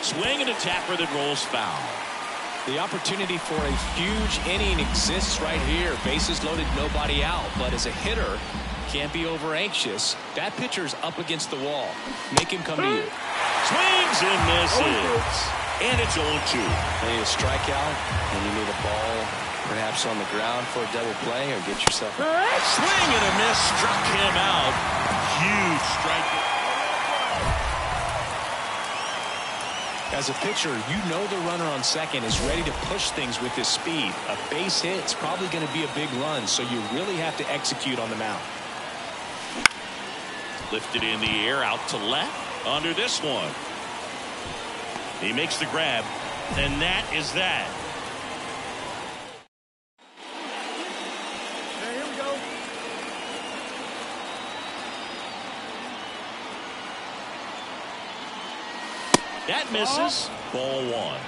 Swing and a tapper that rolls foul. The opportunity for a huge inning exists right here. Bases loaded, nobody out. But as a hitter, can't be over anxious. That pitcher's up against the wall. Make him come to you. Swings and misses. And it's 0-2. You need a strikeout, and you need a ball perhaps on the ground for a double play, or get yourself a swing and a miss. Struck him out. Huge strike. As a pitcher, you know the runner on second is ready to push things with his speed. A base hit's probably going to be a big run, so you really have to execute on the mound. Lifted in the air, out to left. Under this one. He makes the grab, and that is that. Here we go. That misses. Ball one.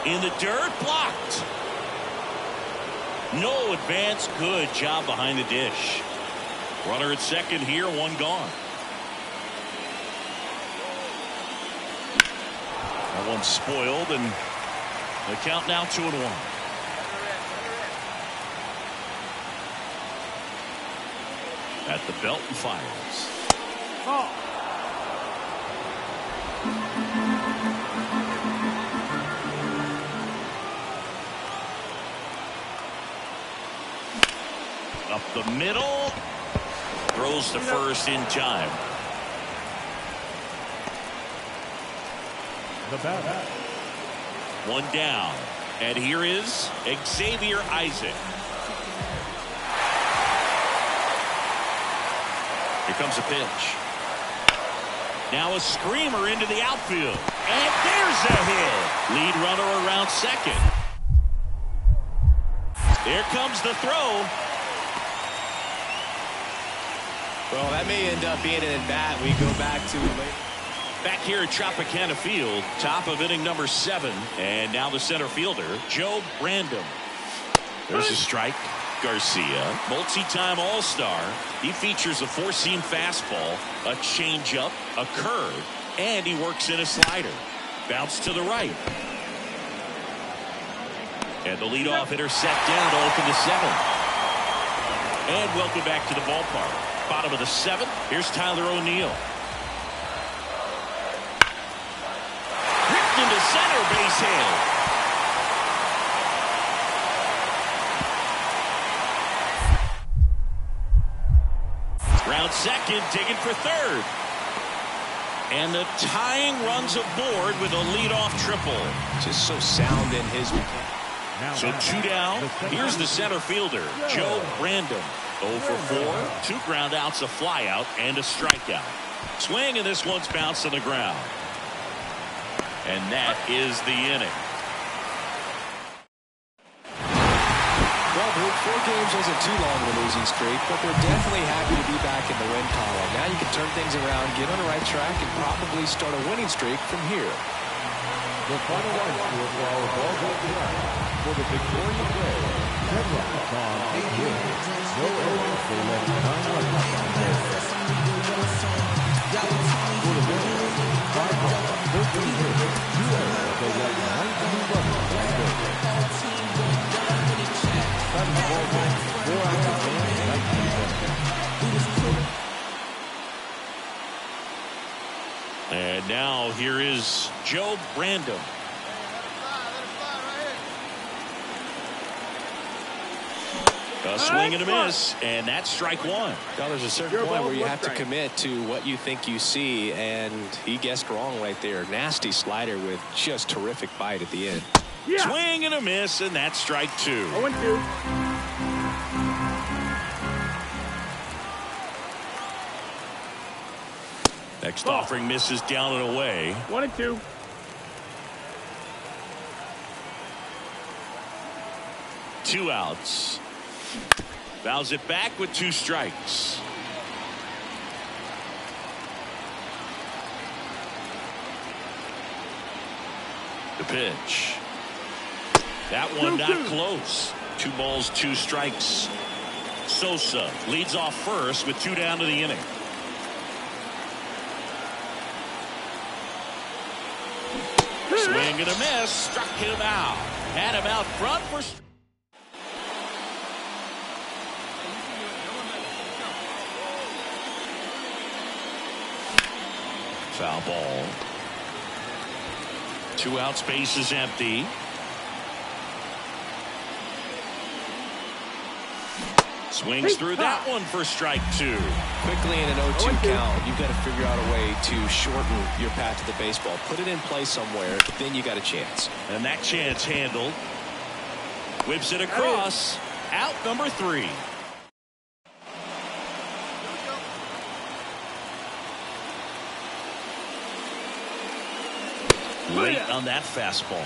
In the dirt, blocked. No advance. Good job behind the dish. Runner at second here, one gone. That one's spoiled, and the count now 2-1. At the belt and fires. Oh. Up the middle. Throws to first in time. The bat. One down. And here is Xavier Isaac. Here comes a pitch. Now a screamer into the outfield. And there's a hit. Lead runner around second. There comes the throw. Well, that may end up being an at-bat. We go back to back here at Tropicana Field, top of inning number 7, and now the center fielder, Joe Brandon. There's a strike. Garcia, multi-time All-Star. He features a four-seam fastball, a changeup, a curve, and he works in a slider. Bounce to the right. And the leadoff hitter set down to open the 7th. And welcome back to the ballpark. Bottom of the 7th. Here's Tyler O'Neill. Ripped into center, base hit. Round second, digging for third. And the tying runs aboard with a leadoff triple. Just so sound in his mechanics. So 2 down. Here's the center fielder, Joe Brandon. 0 for 4, 2 ground outs, a fly out, and a strikeout. Swing, and this one's bounced on the ground. And that is the inning. Well, Bruce, 4 games wasn't too long of a losing streak, but they're definitely happy to be back in the win column. Now you can turn things around, get on the right track, and probably start a winning streak from here. The final line score for our ball game tonight. For the Victoria Play, 10 runs on 8 hits. No errors for left 9 runs on 10. For the Mariners, 5 runs, 13 hits, 2 errors. They left 19 runners on base. Starting the ball game, 4 active men, 19 runners. And now here is Joe Brandon. A swing and a miss, and that's strike 1. Now, there's a certain point where you have to commit to what you think you see, and he guessed wrong right there. Nasty slider with just terrific bite at the end. Yeah. Swing and a miss, and that's strike 2. 0-2. Next offering misses down and away. 1-2. Two outs. Fouls it back with 2 strikes. The pitch. That one not close. 2 balls, 2 strikes. Sosa leads off first with 2 down to the inning. Swing and a miss. Struck him out. Had him out front for. Foul ball. 2 outs, base is empty. Swings through that one for strike 2. Quickly in an 0-2 count, you've got to figure out a way to shorten your path to the baseball. Put it in play somewhere, but then you got a chance. And that chance handled. Whips it across. Out number 3. Late on that fastball.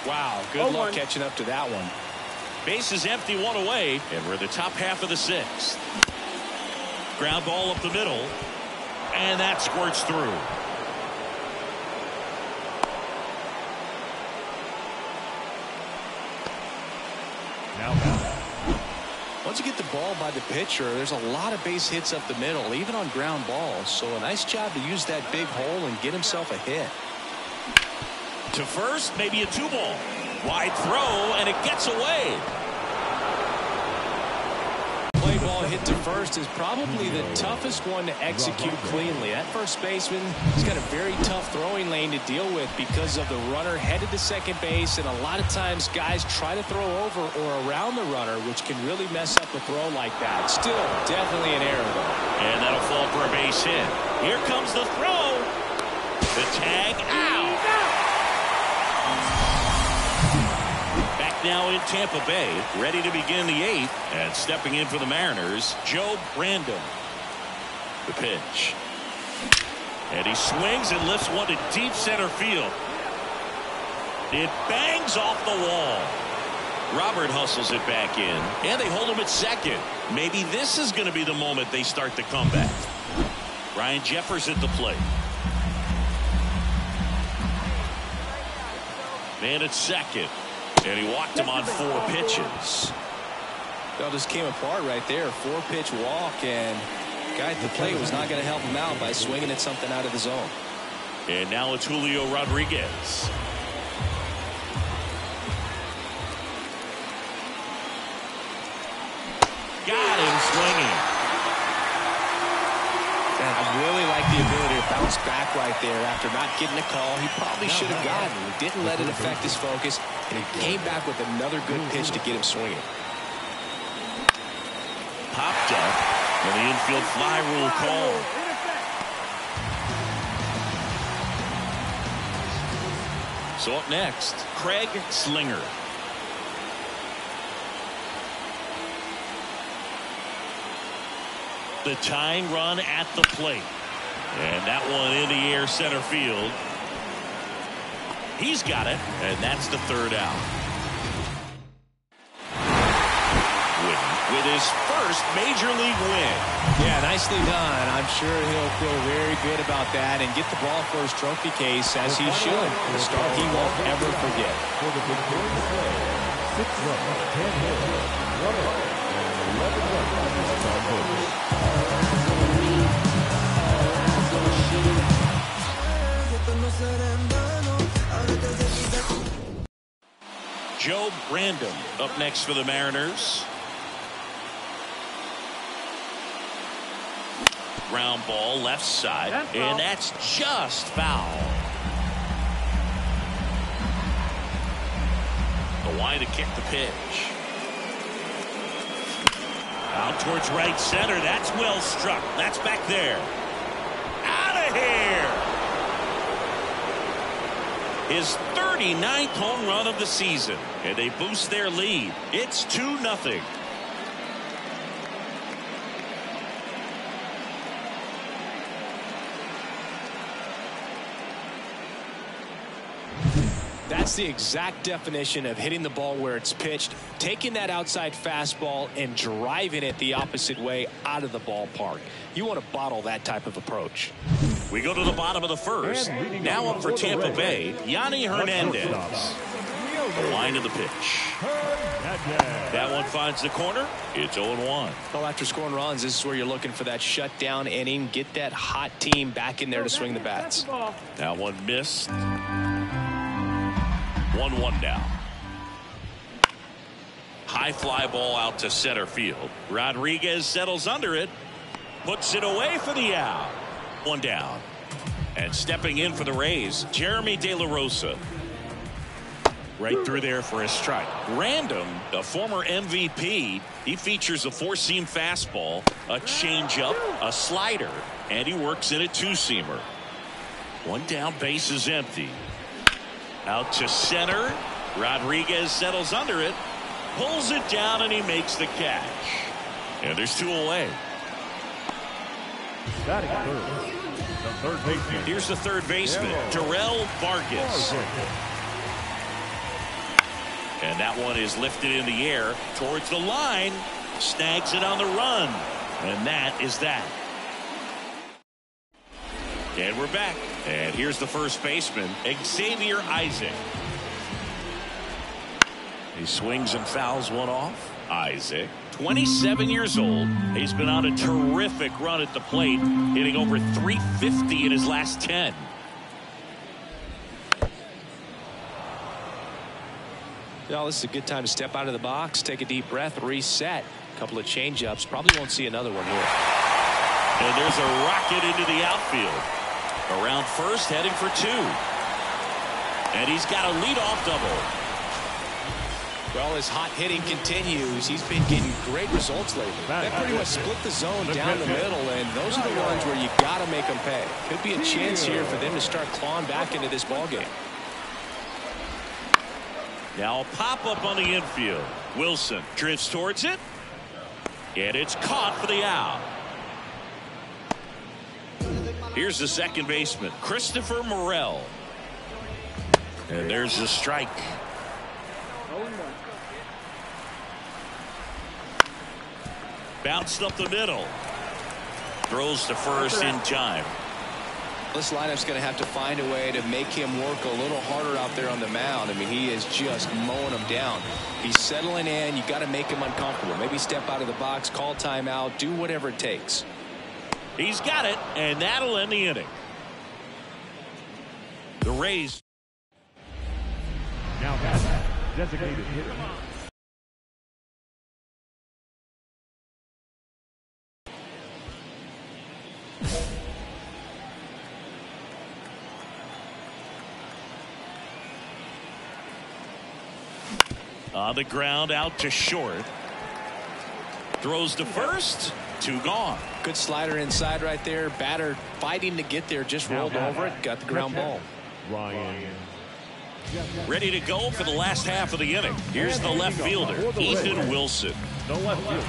Wow, good luck catching up to that one. Base is empty, 1 away, and we're in the top half of the 6th. Ground ball up the middle, and that squirts through. Once you get the ball by the pitcher, there's a lot of base hits up the middle, even on ground balls. So a nice job to use that big hole and get himself a hit. To first, maybe a 2-ball. Wide throw, and it gets away. Play ball hit to first is probably the toughest one to execute cleanly. That first baseman has got a very tough throwing lane to deal with because of the runner headed to second base, and a lot of times guys try to throw over or around the runner, which can really mess up a throw like that. Still, definitely an error, though. And that'll fall for a base hit. Here comes the throw. The tag out. Now in Tampa Bay, ready to begin the 8th, and stepping in for the Mariners, Joe Brandon. The pitch. And he swings and lifts one to deep center field. It bangs off the wall. Robert hustles it back in, and they hold him at second. Maybe this is going to be the moment they start the comeback. Ryan Jeffers at the plate. Man at second. And he walked him on 4 pitches. Well, just came apart right there. 4-pitch walk, and guy at the plate was not going to help him out by swinging at something out of the zone. And now it's Julio Rodriguez. Got him swinging. Man, I really like the ability to bounce back right there after not getting a call he probably should have gotten. He didn't let it affect his focus, and he came back with another good pitch to get him swinging. Popped up, and the infield fly rule called. So up next, Craig Slinger. The tying run at the plate. And that one in the air center field. He's got it, and that's the 3rd out. With his first major league win. Yeah, nicely done. I'm sure he'll feel very good about that and get the ball for his trophy case, as he should. A start he won't ever forget. For the victorious play, 6 runs, 10 hits, 1 run, and 11 runs. Joe Brandon up next for the Mariners. Ground ball left side, and that's just foul. The wide to kick the pitch. Out towards right center. That's well struck. That's back there. Out of here. His 39th home run of the season, and they boost their lead. It's 2-0. That's the exact definition of hitting the ball where it's pitched, taking that outside fastball and driving it the opposite way out of the ballpark. You want to bottle that type of approach. We go to the bottom of the 1st. Now up for Tampa Bay, Yanni Hernandez. The line of the pitch. That one finds the corner. It's 0-1. Well, after scoring runs, this is where you're looking for that shutdown inning. Get that hot team back in there to swing the bats. That one missed. 1-1 now. High fly ball out to center field. Rodriguez settles under it. Puts it away for the out. One down. And stepping in for the Rays, Jeremy De La Rosa. Right through there for a strike. Random, the former MVP, he features a four-seam fastball, a changeup, a slider, and he works in a two-seamer. One down, base is empty. Out to center. Rodriguez settles under it, pulls it down, and he makes the catch. And there's two away. Batting third. The third baseman. Here's the third baseman, Darrell Vargas. And that one is lifted in the air towards the line. Snags it on the run. And that is that. And we're back. And here's the first baseman, Xavier Isaac. He swings and fouls one off. Isaac, 27 years old. He's been on a terrific run at the plate, hitting over .350 in his last 10. Well, this is a good time to step out of the box, take a deep breath, reset. A couple of changeups. Probably won't see another one here. And there's a rocket into the outfield. Around first, heading for two. And he's got a leadoff double. Well, his hot hitting continues. He's been getting great results lately. That pretty much split the zone down the middle, and those are the ones where you got to make them pay. Could be a chance here for them to start clawing back into this ballgame. Now a pop-up on the infield. Wilson drifts towards it. And it's caught for the out. Here's the second baseman, Christopher Morel. And there's the strike. Bounced up the middle. Throws to first in time. This lineup's going to have to find a way to make him work a little harder out there on the mound. I mean, he is just mowing them down. He's settling in. You got to make him uncomfortable. Maybe step out of the box, call timeout, do whatever it takes. He's got it, and that'll end the inning. The Rays. Now designated hitter. On the ground, out to short. Throws to first. Two gone. Good slider inside right there. Batter fighting to get there. Just rolled over it. Got the ground ball. Ryan. Ready to go for the last half of the inning. Here's the left fielder, Ethan Wilson. The left fielder.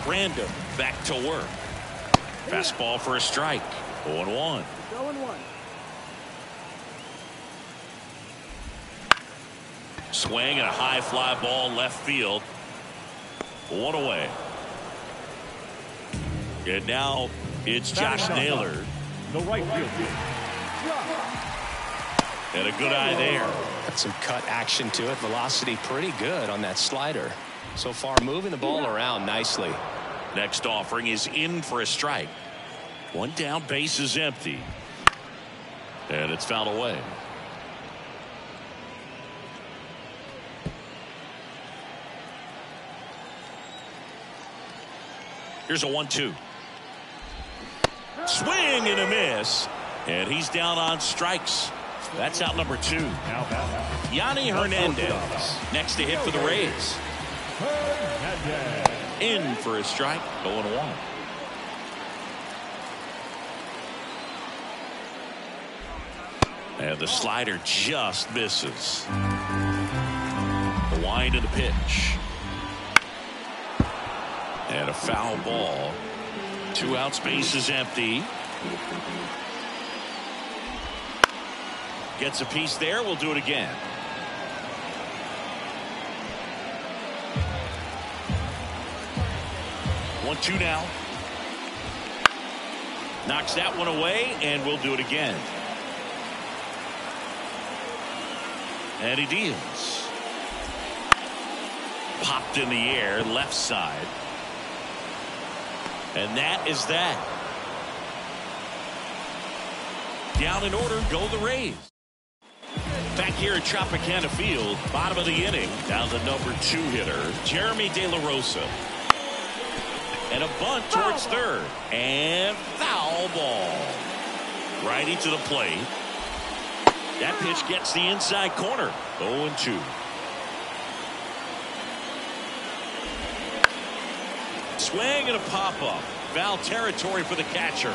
Random back to work. Fastball for a strike. 0-1. Swing and a high fly ball left field. One away. And now it's Josh Naylor. The right field. And a good eye there. Got some cut action to it. Velocity pretty good on that slider. So far moving the ball around nicely. Next offering is in for a strike. One down, base is empty. And it's fouled away. Here's a 1-2. Swing and a miss. And he's down on strikes. That's out number 2. Yanni Hernandez next to hit for the Rays. In for a strike. 0-1. And the slider just misses. The wind of the pitch. And a foul ball. 2 outs, base is empty. Gets a piece there. We'll do it again. One, two now. Knocks that one away, and we'll do it again. And he deals. Popped in the air, left side. And that is that. Down in order, go the Rays. Back here at Tropicana Field, bottom of the inning, down the number 2 hitter, Jeremy De La Rosa. And a bunt towards third. And foul ball. Righty to the plate. That pitch gets the inside corner. 0-2. Swing and a pop-up. Foul territory for the catcher.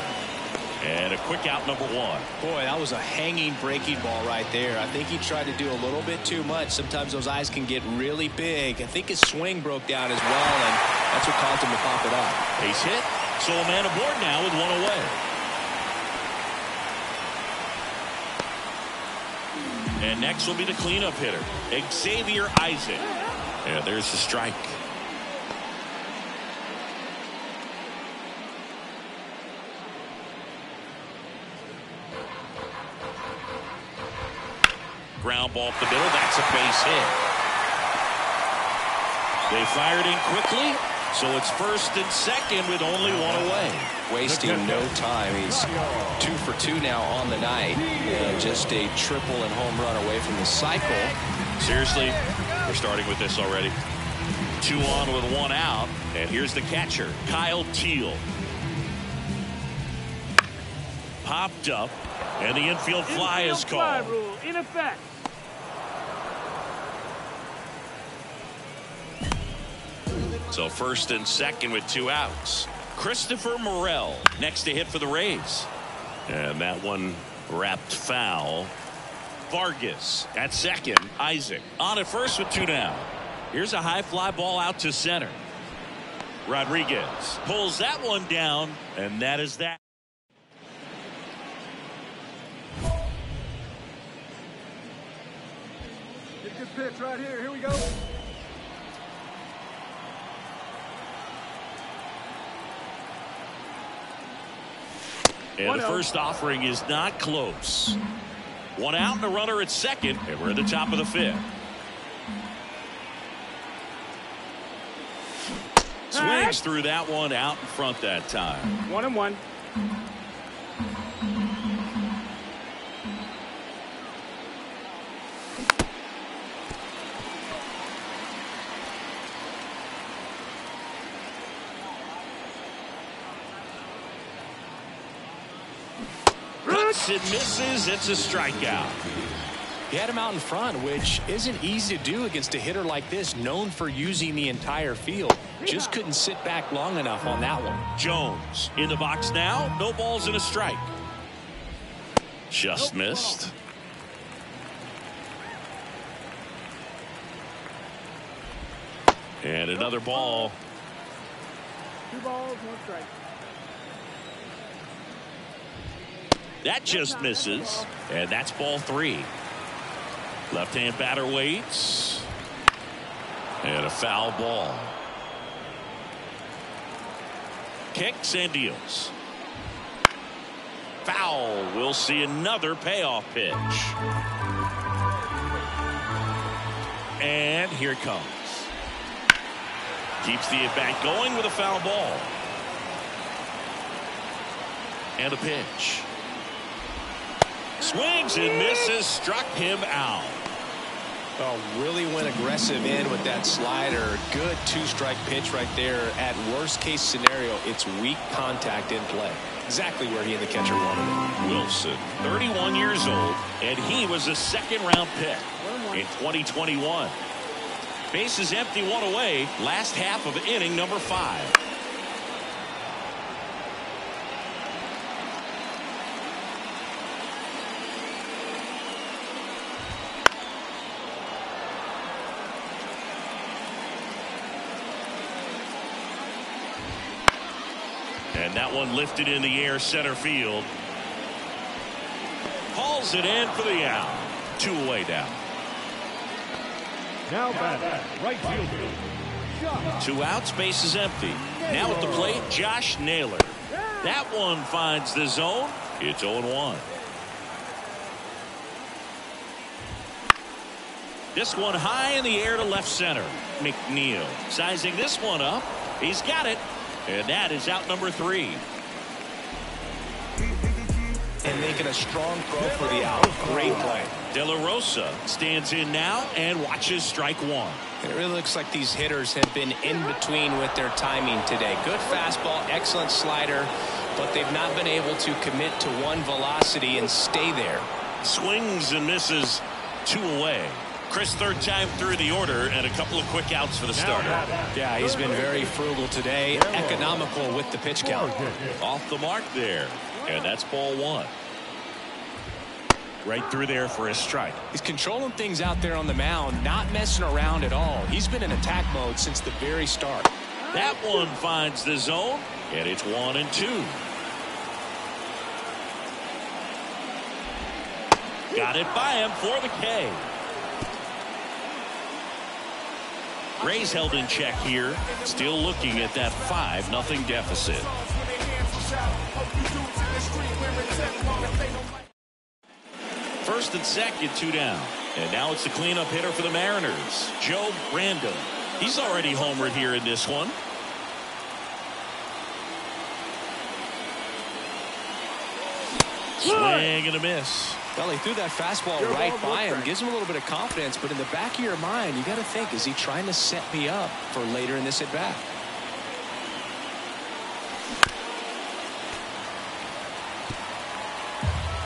And a quick out, number 1. Boy, that was a hanging breaking ball right there. I think he tried to do a little bit too much. Sometimes those eyes can get really big. I think his swing broke down as well, and that's what caused him to pop it up. Base hit. So a man aboard now with 1 away. And next will be the cleanup hitter, Xavier Isaac. And there's the strike. Ground ball up the middle. That's a base hit. They fired in quickly, so it's first and second with only 1 away. Wasting no time. He's 2 for 2 now on the night. And just a triple and home run away from the cycle. Seriously, we're starting with this already. 2 on with 1 out. And here's the catcher, Kyle Teal. Popped up, and the infield fly is called. Fly rule in effect. So first and second with 2 outs. Christopher Morel next to hit for the Rays. And that one wrapped foul. Vargas at second. Isaac on at first with 2 down. Here's a high fly ball out to center. Rodriguez pulls that one down, and that is that. Good pitch right here. Here we go. And the first offering is not close. 1 out and a runner at second, and we're at the top of the 5th. Swings through that one out in front that time. 1-1. It misses. It's a strikeout. He had him out in front, which isn't easy to do against a hitter like this, known for using the entire field. Just couldn't sit back long enough on that one. Jones in the box now. No balls and a strike. Just missed. And another ball. 2 balls, 1 strike. That just misses, and that's ball 3. Left-hand batter waits, and a foul ball. Kicks and deals. Foul. We'll see another payoff pitch. And here it comes. Keeps the at-bat going with a foul ball. And a pitch. Swings and misses, struck him out. Oh, really went aggressive in with that slider. Good 2-strike pitch right there. At worst case scenario, it's weak contact in play. Exactly where he and the catcher wanted it. Wilson, 31 years old, and he was a 2nd-round pick in 2021. Bases empty, 1 away. Last half of inning number 5. That one lifted in the air center field. Hauls it in for the out. 2 away now. Now batting, right fielder. 2 outs, base is empty. Now at the plate, Josh Naylor. That one finds the zone. It's 0-1. This one high in the air to left center. McNeil sizing this one up. He's got it. And that is out number 3. And making a strong throw for the out. Great play. De La Rosa stands in now and watches strike 1. It really looks like these hitters have been in between with their timing today. Good fastball, excellent slider, but they've not been able to commit to one velocity and stay there. Swings and misses, 2 away. Chris, 3rd time through the order and a couple of quick outs for the starter. Yeah, he's been very frugal today, economical with the pitch count. Off the mark there, and that's ball 1. Right through there for a strike. He's controlling things out there on the mound, not messing around at all. He's been in attack mode since the very start. That one finds the zone, and it's 1-2. Got it by him for the K. Rays held in check here, still looking at that 5-0 deficit. First and second, 2 down. And now it's the cleanup hitter for the Mariners, Joe Random. He's already homered here in this one. Swing and a miss. Well, he threw that fastball right by him, gives him a little bit of confidence, but in the back of your mind, you got to think, is he trying to set me up for later in this at bat?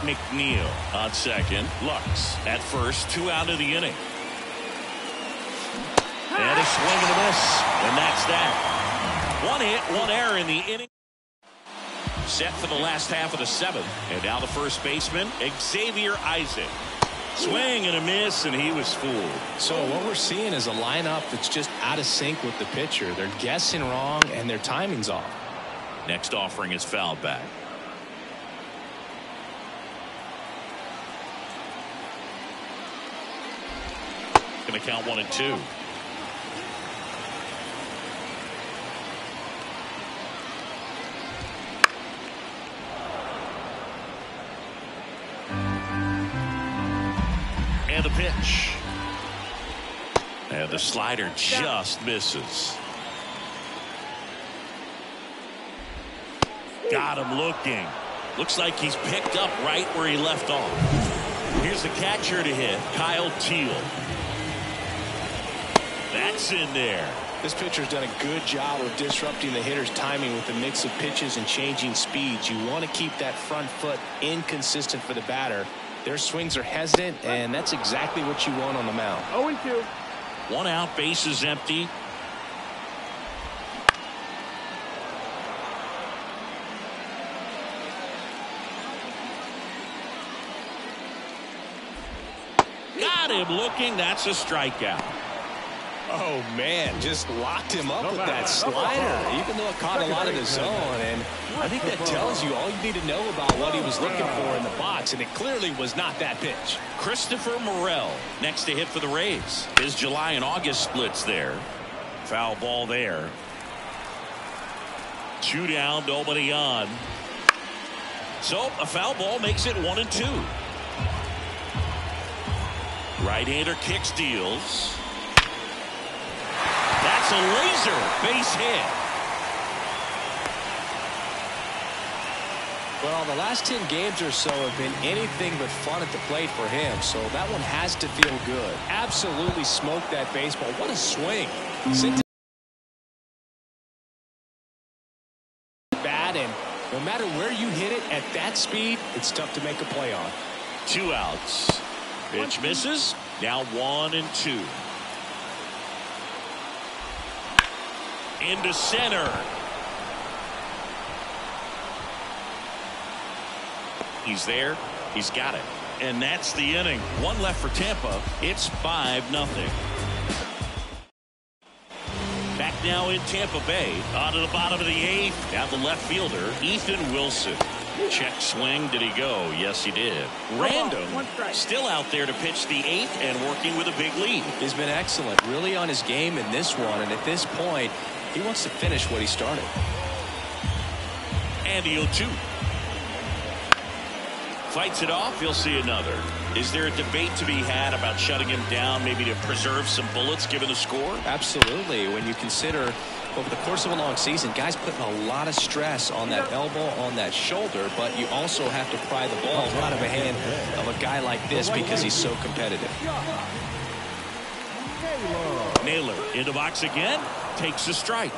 McNeil on second. Lux at first. 2 out of the inning. And a swing and a miss. And that's that. 1 hit, 1 error in the inning. Set for the last half of the 7th. And now the first baseman, Xavier Isaac. Swing and a miss, and he was fooled. So what we're seeing is a lineup that's just out of sync with the pitcher. They're guessing wrong, and their timing's off. Next offering is fouled back. Going to count 1-2. And the pitch. And the slider just misses. Got him looking. Looks like he's picked up right where he left off. Here's the catcher to hit, Kyle Teal. That's in there. This pitcher's done a good job of disrupting the hitter's timing with the mix of pitches and changing speeds. You want to keep that front foot inconsistent for the batter. Their swings are hesitant, and that's exactly what you want on the mound. 0-2. 1 out, base is empty. Got him looking. That's a strikeout. Oh, man, just locked him up with that slider, even though it caught a lot of the zone. And I think that tells you all you need to know about what he was looking for in the box, and it clearly was not that pitch. Christopher Morel next to hit for the Rays. His July and August splits there. Foul ball there. 2 down, nobody on. So a foul ball makes it 1-2. Right-hander kicks, deals. That's a laser base hit. Well, the last 10 games or so have been anything but fun at the plate for him, so that one has to feel good. Absolutely smoked that baseball. What a swing. Bad, and no matter where you hit it at that speed, it's tough to make a play on. 2 outs. Pitch misses. Now 1-2. Into center. He's there. He's got it. And that's the inning. 1 left for Tampa. It's 5-0. Back now in Tampa Bay. On to the bottom of the 8th. Now the left fielder, Ethan Wilson. Check swing. Did he go? Yes, he did. Random still out there to pitch the 8th and working with a big lead. He's been excellent, really on his game in this one. And at this point, he wants to finish what he started. And the 0-2. Fights it off. He'll see another. Is there a debate to be had about shutting him down, maybe to preserve some bullets given the score? Absolutely. When you consider over the course of a long season, guys putting a lot of stress on that elbow, on that shoulder, but you also have to pry the ball out of the hand of a guy like this because he's so competitive. Naylor in the box again, takes a strike.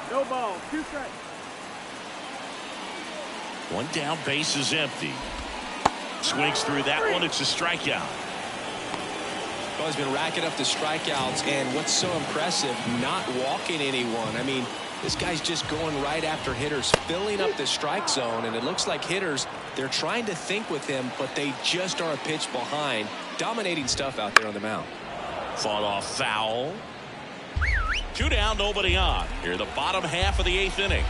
No ball, 2 strikes. One down, base is empty. Swings through that one. It's a strikeout. Well, he's been racking up the strikeouts, and what's so impressive, not walking anyone. I mean, this guy's just going right after hitters, filling up the strike zone, and it looks like hitters, they're trying to think with him, but they just are a pitch behind. Dominating stuff out there on the mound. Fought off foul. 2 down, nobody on. Here, the bottom half of the 8th inning.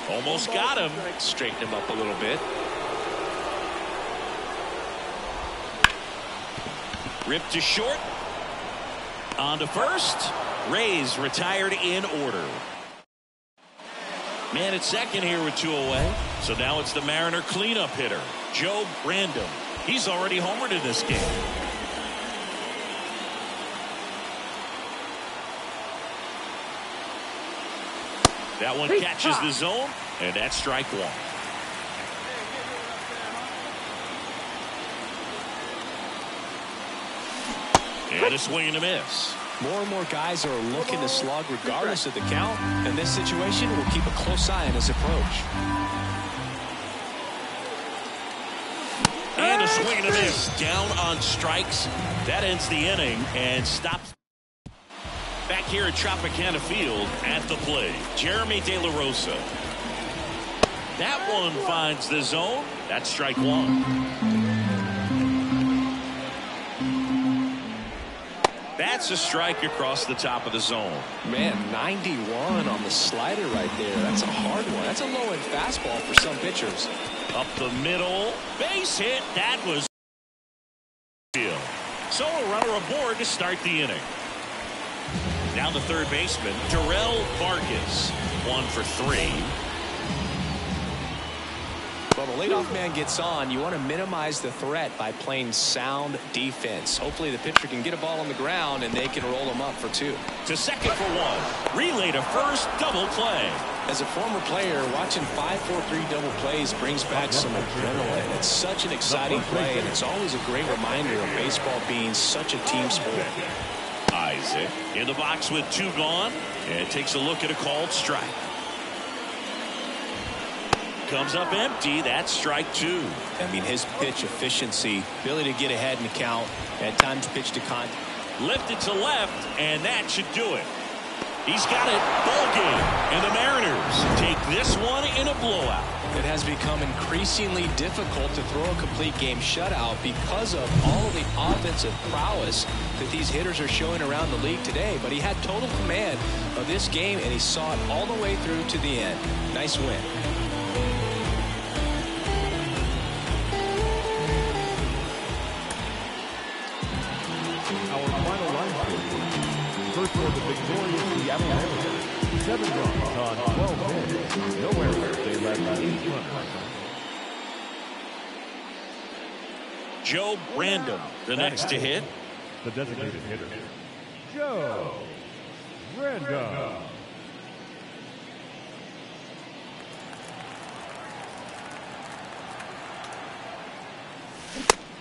Almost got him. Straighten him up a little bit. Ripped to short. On to first. Rays retired in order. Man at second here with 2 away. So now it's the Mariner cleanup hitter, Joe Random. He's already homered in this game. That one catches the zone, and that's strike 1. And a swing and a miss. More and more guys are looking to slug regardless of the count. In this situation, we'll keep a close eye on his approach. And a swing and a miss. Down on strikes. That ends the inning and stops. Back here at Tropicana Field at the plate, Jeremy De La Rosa. That one finds the zone. That's strike 1. That's a strike across the top of the zone. Man, 91 on the slider right there. That's a hard one. That's a low-end fastball for some pitchers. Up the middle. Base hit. That was so a runner aboard to start the inning. Now the third baseman, Terrell Vargas, 1 for 3. Well, the leadoff man gets on. You want to minimize the threat by playing sound defense. Hopefully the pitcher can get a ball on the ground and they can roll him up for 2. To second for 1. Relay to first, double play. As a former player, watching 5-4-3 double plays brings back some adrenaline. It's such an exciting play, and it's always a great reminder of baseball being such a team sport. Isaac in the box with 2 gone, and takes a look at a called strike. Comes up empty. That's strike 2. I mean, his pitch efficiency, ability to get ahead in the count, at times pitch to contact. Lifted to left, and that should do it. He's got it. Ball game. And the Mariners take this one in a blowout. It has become increasingly difficult to throw a complete game shutout because of all of the offensive prowess that these hitters are showing around the league today. But he had total command of this game, and he saw it all the way through to the end. Nice win. Our final line score. First for the victorious Seattle Mariners. 7 runs on 12 hits. No errors. They left 8 runners. Joe Random, the next to hit. The designated hitter, Joe Random.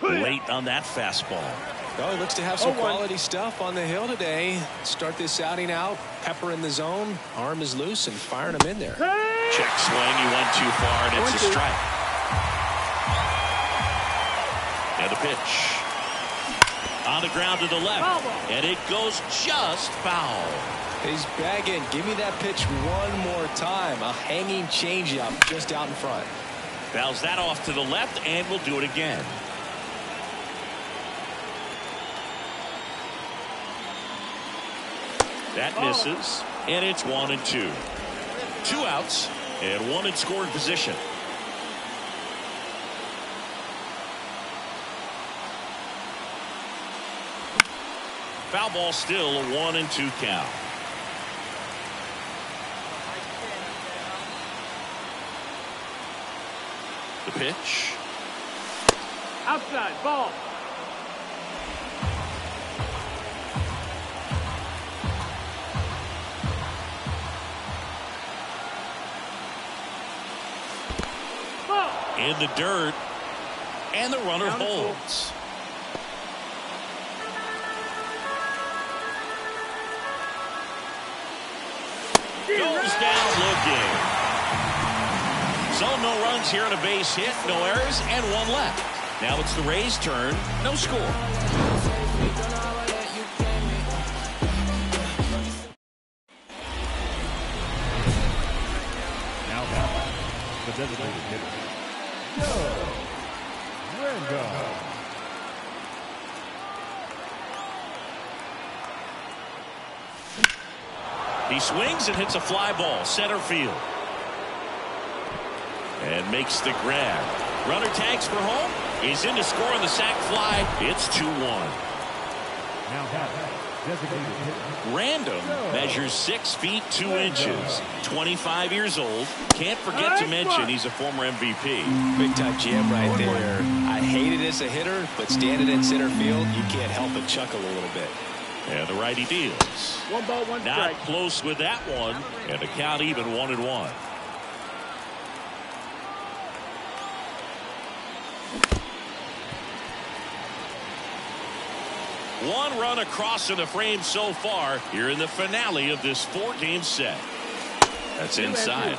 Late on that fastball. Oh, he looks to have some quality stuff on the hill today. Start this outing out. Pepper in the zone. Arm is loose and firing him in there. Check swing. He went too far, and it's a strike. And the pitch. On the ground to the left. And it goes just foul. He's bagging. Give me that pitch one more time. A hanging changeup just out in front. Fouls that off to the left, and we'll do it again. That misses, and it's 1-2. 2 outs, and 1 in scoring position. Foul ball, still a 1-2 count. The pitch. Outside, ball. Ball. In the dirt, and the runner holds. Goes down looking. So no runs here on a base hit, no errors, and 1 left. Now it's the Rays' turn. No score. Now the designated hitter, Joe Random. He swings and hits a fly ball, center field. And makes the grab. Runner tags for home. He's in to score on the sac fly. It's 2-1. Now designated hitter, Random measures 6 feet 2 inches. 25 years old. Can't forget to mention he's a former MVP. Big time jam right there. I hate it as a hitter, but standing in center field, you can't help but chuckle a little bit. And the righty deals. 1 ball, 1 strike. Not close with that one. And the count even 1-1. One run across in the frame so far here in the finale of this 4-game set. That's inside.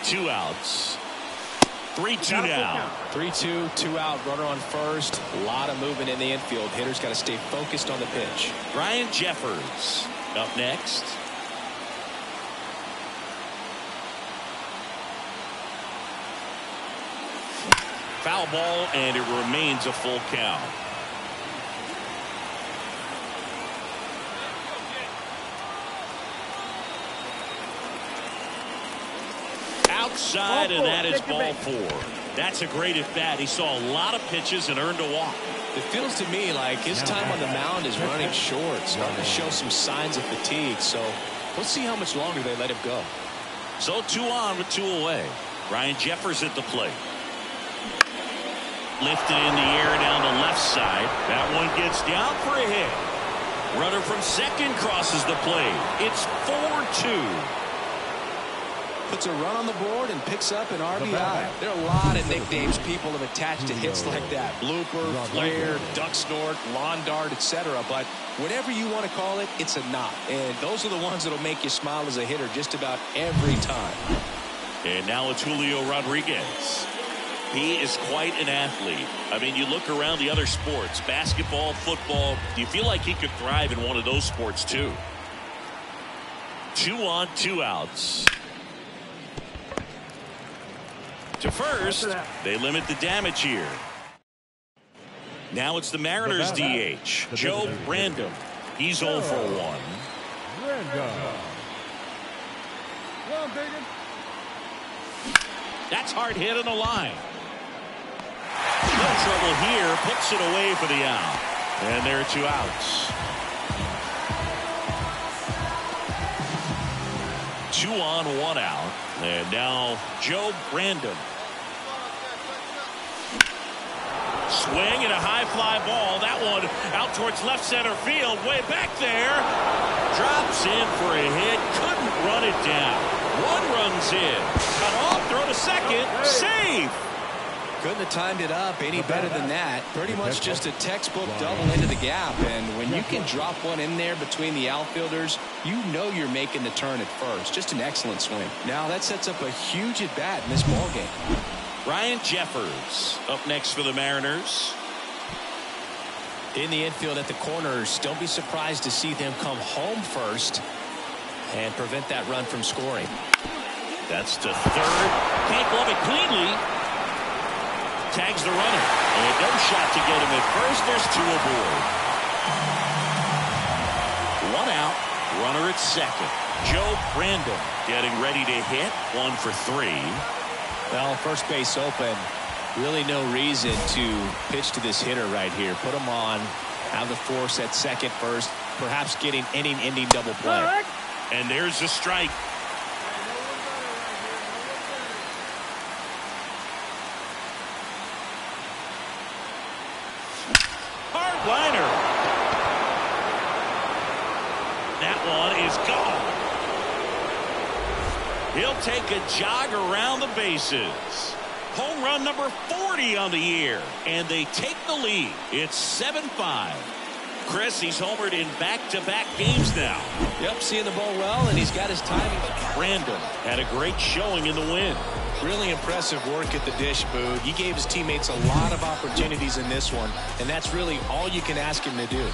Two outs. 3-2 now. 3-2, 2 out, runner on first. A lot of movement in the infield. Hitter's got to stay focused on the pitch. Ryan Jeffers up next. Foul ball, and it remains a full count. Outside, and that is ball 4. That's a great at bat. He saw a lot of pitches and earned a walk. It feels to me like his time on the mound is running short, starting to show some signs of fatigue. So let's see how much longer they let him go. So 2 on with 2 away. Ryan Jeffers at the plate. Lifted in the air down the left side. That one gets down for a hit. Runner from second crosses the plate. It's 4-2. Puts a run on the board and picks up an RBI. There are a lot of nicknames people have attached to hits like that. Blooper, flare, duck snort, lawn dart, etc. But whatever you want to call it, it's a knot. And those are the ones that'll make you smile as a hitter just about every time. And now it's Julio Rodriguez. He is quite an athlete. I mean, you look around the other sports, basketball, football, do you feel like he could thrive in one of those sports too? 2 on, 2 outs. To first, they limit the damage here. Now it's the Mariners DH, Joe Random. He's 0 for 1. Well, Bacon. That's hard hit on the line. No trouble here, puts it away for the out. And there are 2 outs. 2 on, 1 out. And now Joe Random. Swing and a high fly ball. That one out towards left center field. Way back there. Drops in for a hit. Couldn't run it down. 1 run's in. Cut off. Throw to second. Safe. Couldn't have timed it up any better than that. Pretty much just a textbook double into the gap. And when you can drop one in there between the outfielders, you know you're making the turn at first. Just an excellent swing. Now that sets up a huge at bat in this ball game. Ryan Jeffers up next for the Mariners. In the infield at the corners, don't be surprised to see them come home first and prevent that run from scoring. That's to third. Can't glove it cleanly. Tags the runner. And no shot to get him at first. There's two aboard. One out. Runner at second. Joe Brandon getting ready to hit. 1 for 3. Well, first base open. Really no reason to pitch to this hitter right here. Put him on. Have the force at second first. Perhaps getting inning-ending double play. And there's a strike. Hard liner. That one is gone. He'll take a jog around the bases. Home run number 40 on the year. And they take the lead. It's 7-5. Chris, he's homered in back-to-back games now. Yep, seeing the ball well, and he's got his timing. Brandon had a great showing in the win. Really impressive work at the dish, Boog. He gave his teammates a lot of opportunities in this one, and that's really all you can ask him to do.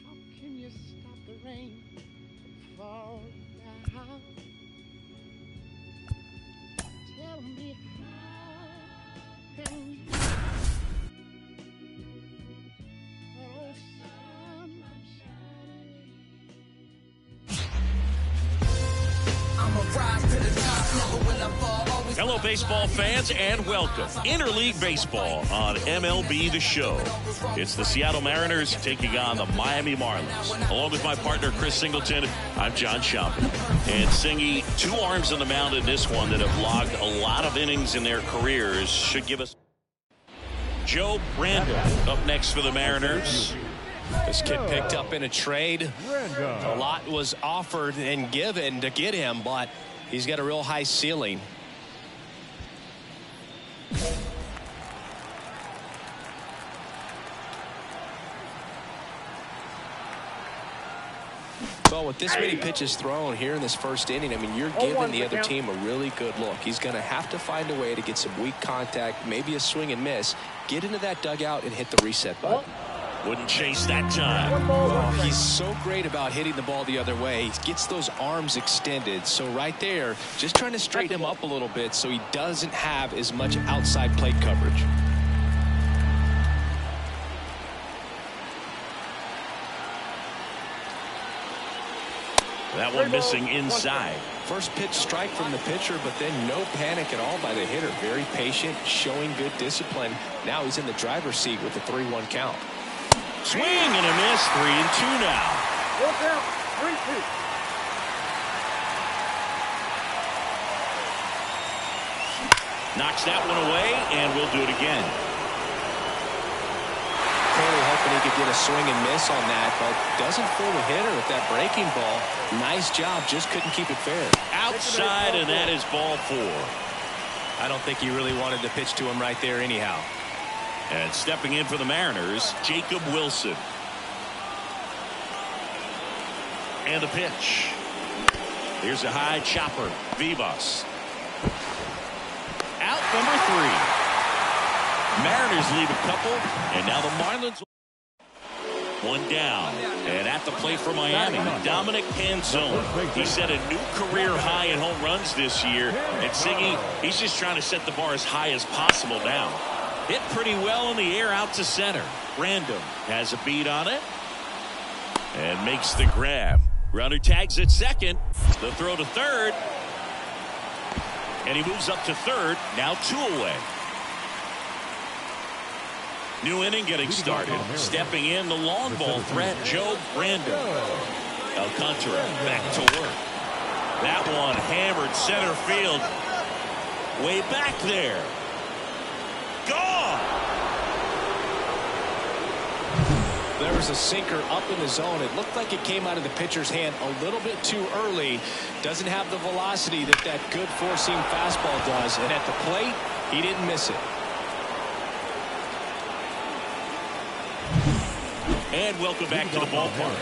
How can you stop the rain from falling down? Tell me how can you? Oh, sun, I'm shining. I'ma rise to the top, never will I fall. Always. Hello, baseball fans, and welcome. Interleague Baseball on MLB The Show. It's the Seattle Mariners taking on the Miami Marlins. Along with my partner, Chris Singleton, I'm John Schaumburg. And Singy, two arms on the mound in this one that have logged a lot of innings in their careers should give us. Joe Brandon up next for the Mariners. This kid picked up in a trade. A lot was offered and given to get him, but he's got a real high ceiling. Well, with this many pitches thrown here in this first inning, I mean, you're giving the other team a really good look. He's going to have to find a way to get some weak contact, maybe a swing and miss, get into that dugout and hit the reset button. Wouldn't chase that time. Well, he's so great about hitting the ball the other way. He gets those arms extended. So right there, just trying to straighten him up a little bit so he doesn't have as much outside plate coverage. That one missing inside. First pitch strike from the pitcher, but then no panic at all by the hitter. Very patient, showing good discipline. Now he's in the driver's seat with a 3-1 count. Swing and a miss. 3-2 now. Look out. 3-2. Knocks that one away, and we'll do it again. Clearly hoping he could get a swing and miss on that, but doesn't fool the hitter with that breaking ball. Nice job, just couldn't keep it fair. Outside, and that is ball 4. I don't think he really wanted to pitch to him right there anyhow. And stepping in for the Mariners, Jacob Wilson. And the pitch. Here's a high chopper. Vivas. Out number 3. Mariners leave a couple, and now the Marlins. One down, and at the plate for Miami, Dominic Canzone. He set a new career high in home runs this year, and Siggy, he's just trying to set the bar as high as possible now. Hit pretty well in the air out to center. Random has a beat on it and makes the grab. Runner tags at second. The throw to third, and he moves up to third. Now 2 away. New inning getting started. Stepping in, the long ball threat, Joe Brandon. Alcantara back to work. That one hammered center field. Way back there. Gone! There was a sinker up in the zone. It looked like it came out of the pitcher's hand a little bit too early. Doesn't have the velocity that good four-seam fastball does. And at the plate, he didn't miss it. And welcome back to the ballpark.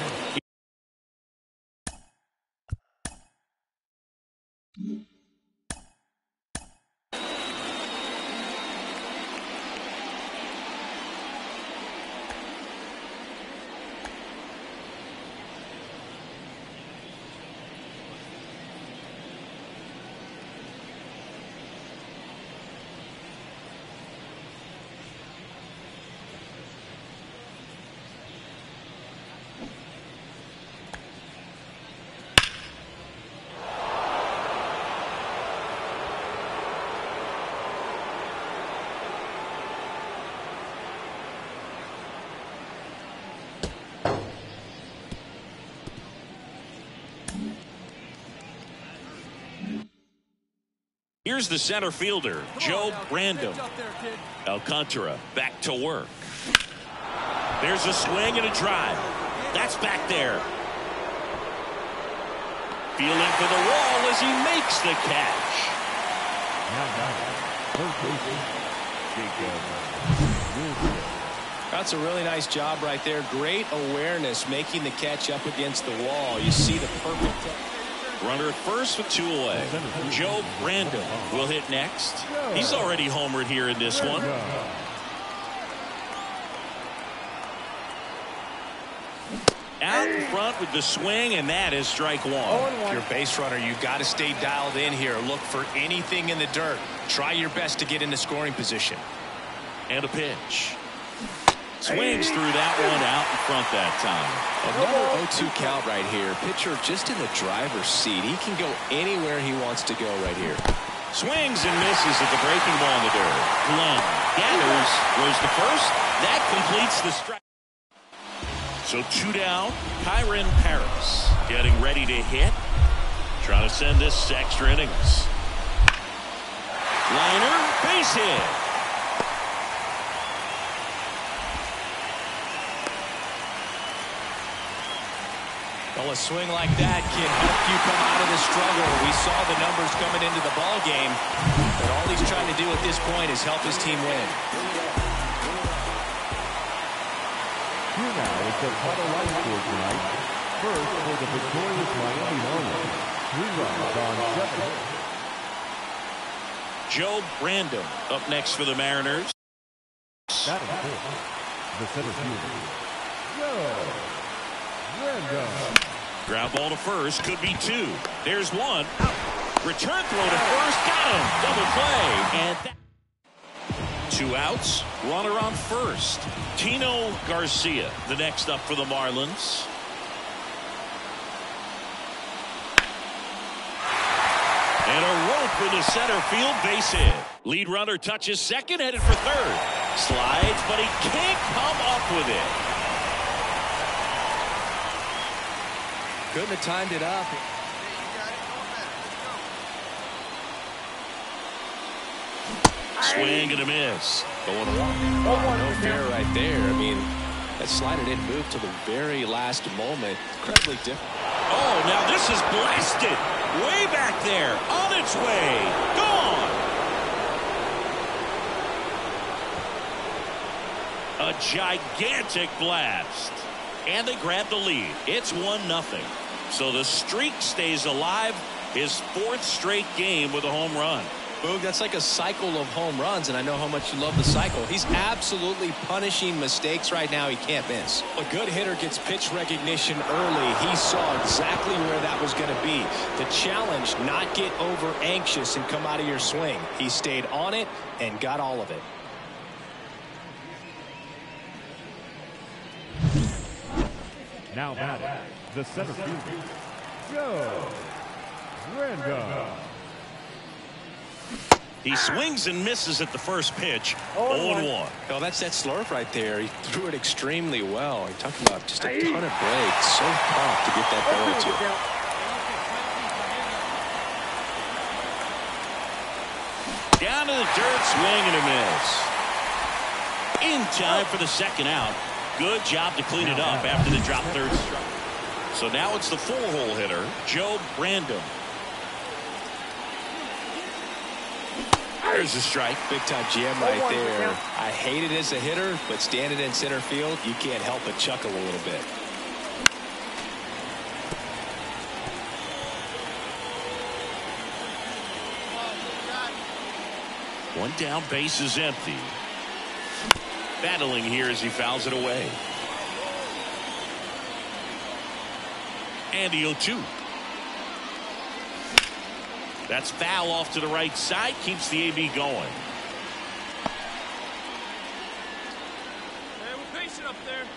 Here's the center fielder, Joe Brandon. Alcantara back to work. There's a swing and a drive. That's back there. Feeling for the wall as he makes the catch. That's a really nice job right there. Great awareness making the catch up against the wall. You see the perfect. Runner at first with 2 away. Joe Brandon will hit next. He's already homered here in this one. Out in front with the swing, and that is strike 1. If you're a base runner, you've got to stay dialed in here. Look for anything in the dirt. Try your best to get into scoring position. And a pitch. Swings through that one out in front that time. Another 0-2 count right here. Pitcher just in the driver's seat. He can go anywhere he wants to go right here. Swings and misses at the breaking ball in the dirt. Glenn gathers, goes to first. That completes the strike. So 2 down. Kyron Paris getting ready to hit. Trying to send this to extra innings. Liner, base hit. Well, a swing like that can help you come out of the struggle. We saw the numbers coming into the ball game, but all he's trying to do at this point is help his team win. Here now is the final line score tonight. First, for the victorious Miami Marlins, 3 runs on 7 hits. Joe Brandon up next for the Mariners. That is 4. The center fielder, Joe Brandon. Ground ball to first, could be 2. There's 1. Return throw to first, got him. Double play, and that. 2 outs, runner on first. Tino Garcia, the next up for the Marlins. And a rope into center field, base hit. Lead runner touches second, headed for third. Slides, but he can't come up with it. Couldn't have timed it up. Swing and a miss. Going one. No fair right there. I mean, that slider didn't move till the very last moment. Incredibly different. Oh, now this is blasted. Way back there. On its way. Gone. A gigantic blast. And they grab the lead. It's 1-0. So the streak stays alive. His 4th straight game with a home run. Boog, that's like a cycle of home runs, and I know how much you love the cycle. He's absolutely punishing mistakes right now he can't miss. A good hitter gets pitch recognition early. He saw exactly where that was going to be. The challenge, not get over anxious and come out of your swing. He stayed on it and got all of it. Now batting, the center fielder, Joe Random. He swings and misses at the first pitch. 0-1. Oh, that's that slurve right there. He threw it extremely well. You're talking about just a ton of breaks. So tough to get that ball to. Down to the dirt, swing and a miss. In time for the second out. Good job to clean it up after the drop third strike. So now it's the 4-hole hitter, Joe Random. There's a strike. Big time jam right there. I hate it as a hitter, but standing in center field, you can't help but chuckle a little bit. One down, base is empty. Battling here as he fouls it away. And the 0-2. That's foul off to the right side. Keeps the AB going. Hey, we're patient up there.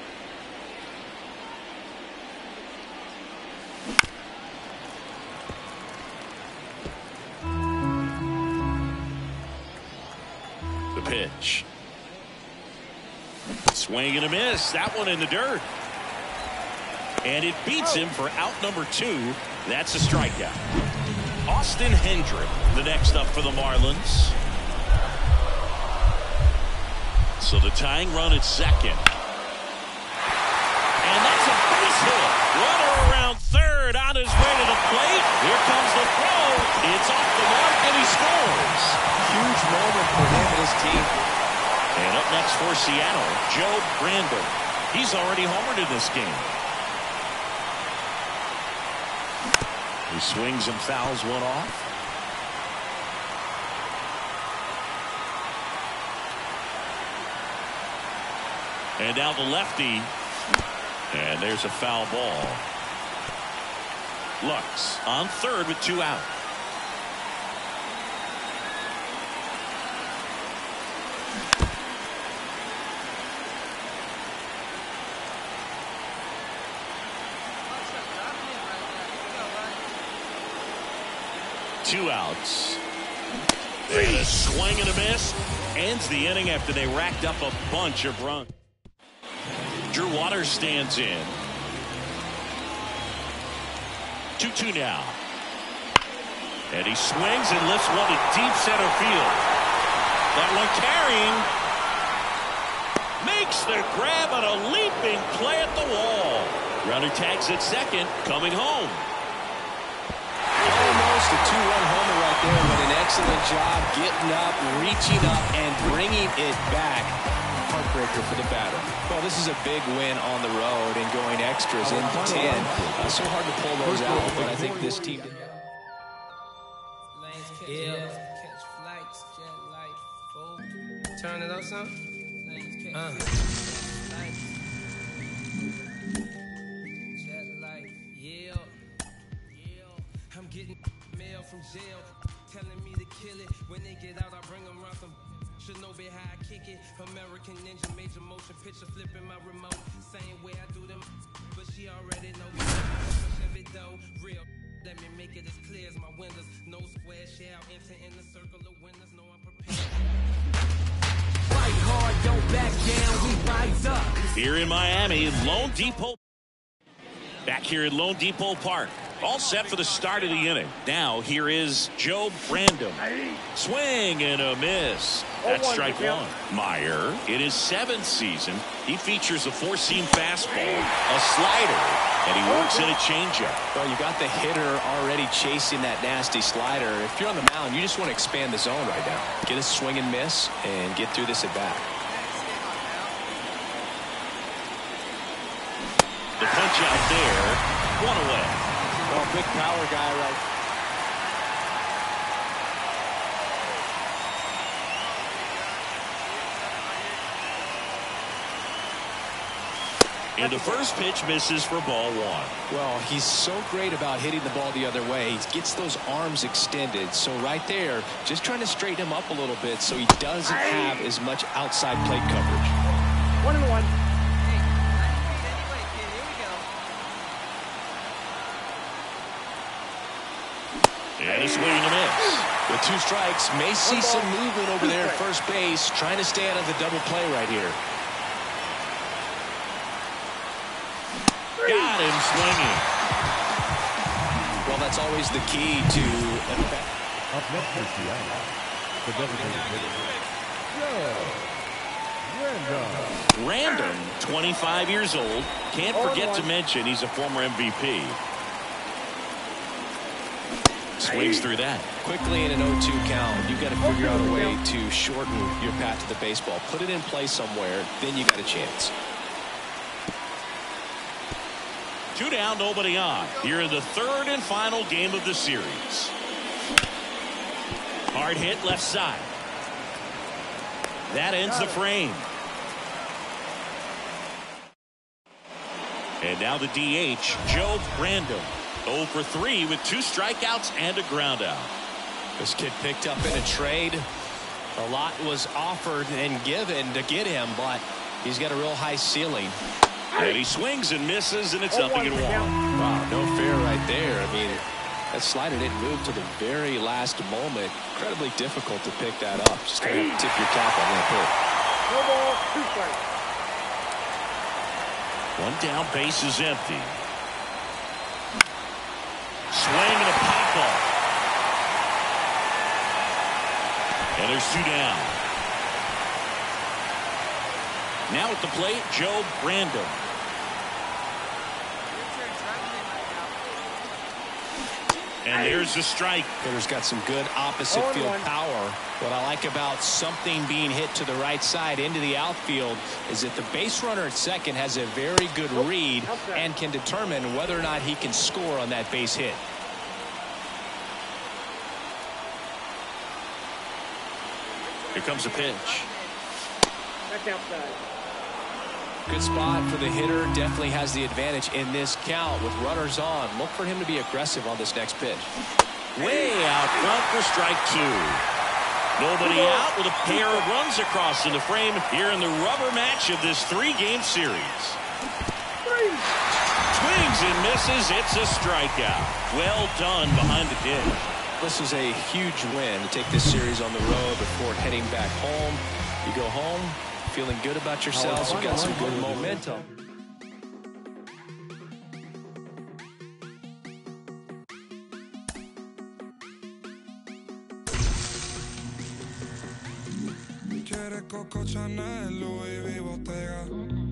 The pitch. Swing and a miss. That one in the dirt. And it beats him for out number 2. That's a strikeout. Austin Hendrick, the next up for the Marlins. So the tying run at second. And that's a base hit. Runner around third on his way to the plate. Here comes the throw. It's off the mark and he scores. Huge moment for him and his team. And up next for Seattle, Joe Random. He's already homered in this game. He swings and fouls one off. And now the lefty. And there's a foul ball. Lux on third with 2 out. Two outs. And a swing and a miss. Ends the inning after they racked up a bunch of runs. Drew Waters stands in. 2-2 now. And he swings and lifts one to deep center field. That one carrying. Makes the grab on a leaping play at the wall. Runner tags at second, coming home. Almost a 2-1 homer right there, but an excellent job getting up, reaching up, and bringing it back. Heartbreaker for the batter. Well, this is a big win on the road and going extras into 10. So hard to pull those out, but I think this team did. Catch flights, jet light, turn it up some. Jet light, yeah. I'm getting mail from jail, telling me to kill it. When they get out, I bring them around some. Should know be how I kick it. American Ninja, major motion picture, flipping my remote. Same way I do them, but she already know me. Every though, real. Let me make it as clear as my windows. No square shall enter in the circle of winners. No, I'm prepared. Fight hard, don't back down, we rise up. Here in Miami, Lone Depot. Back here at Lone Depot Park. All set for the start of the inning. Now here is Joe Brandom. Swing and a miss. That's strike one. Meyer, in his 7th season, he features a 4-seam fastball, a slider, and he works in a changeup. Well, you got the hitter already chasing that nasty slider. If you're on the mound, you just want to expand the zone right now. Get a swing and miss and get through this at bat. The punch out there, 1 away. Well, big power guy right. And the first pitch misses for ball 1. Well, he's so great about hitting the ball the other way. He gets those arms extended. So right there, just trying to straighten him up a little bit so he doesn't have as much outside plate coverage. 1-1. And a swing and a miss. With 2 strikes, may see some movement over there at first base, trying to stay out of the double play right here. Got him swinging. Well, that's always the key to Up next for Seattle, the designated hitter, Joe Brandom. Random, 25 years old. Can't forget to mention he's a former MVP. Swings through that. Quickly in an 0-2 count, you've got to figure out a way to shorten your path to the baseball. Put it in play somewhere, then you got a chance. 2 down, nobody on. Here in the 3rd and final game of the series. Hard hit left side. That ends the frame. And now the DH, Joe Brandom. 0 for 3 with 2 strikeouts and a ground out. This kid picked up in a trade. A lot was offered and given to get him, but he's got a real high ceiling. And he swings and misses, and it's nothing in 1. Wow, no fair right there. I mean, that slider didn't move to the very last moment. Incredibly difficult to pick that up. Just gonna have to tip your cap on that pitch. No ball, 2 strikes. 1 down, base is empty. Swing and a pop ball. And there's 2 down. Now at the plate, Joe Brandom. And there's the strike. Hitter's got some good opposite field power. What I like about something being hit to the right side into the outfield is that the base runner at second has a very good read and can determine whether or not he can score on that base hit. Here comes a pitch. Back outside. Good spot for the hitter. Definitely has the advantage in this count with runners on. Look for him to be aggressive on this next pitch. Way out front for strike 2. Nobody out with a pair of runs across in the frame here in the rubber match of this 3-game series. Swings and misses. It's a strikeout. Well done behind the dish. This is a huge win to take this series on the road before heading back home. You go home feeling good about yourselves. You've got some good momentum. Quieres Coco Chanel, Louis V, Bottega.